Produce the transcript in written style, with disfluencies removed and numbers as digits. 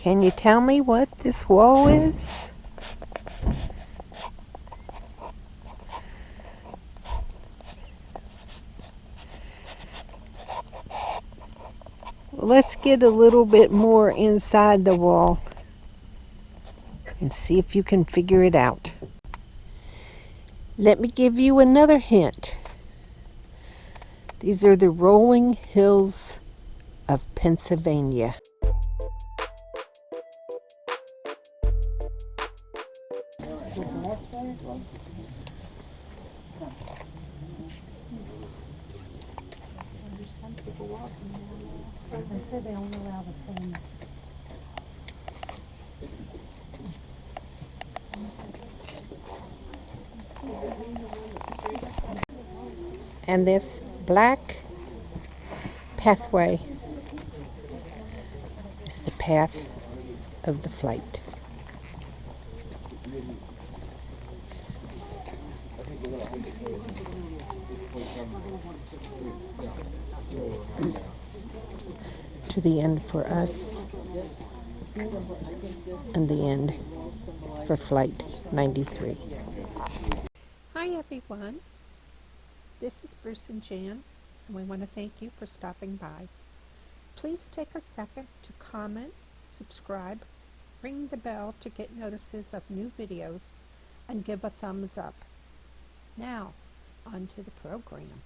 Can you tell me what this wall is? Let's get a little bit more inside the wall and see if you can figure it out. Let me give you another hint. These are the rolling hills of Pennsylvania. They said they only allow the famous. And this black pathway is the path of the flight. To the end for us, and the end for Flight 93. Hi everyone, this is Bruce and Jan, and we want to thank you for stopping by. Please take a second to comment, subscribe, ring the bell to get notices of new videos, and give a thumbs up. Now, on to the program.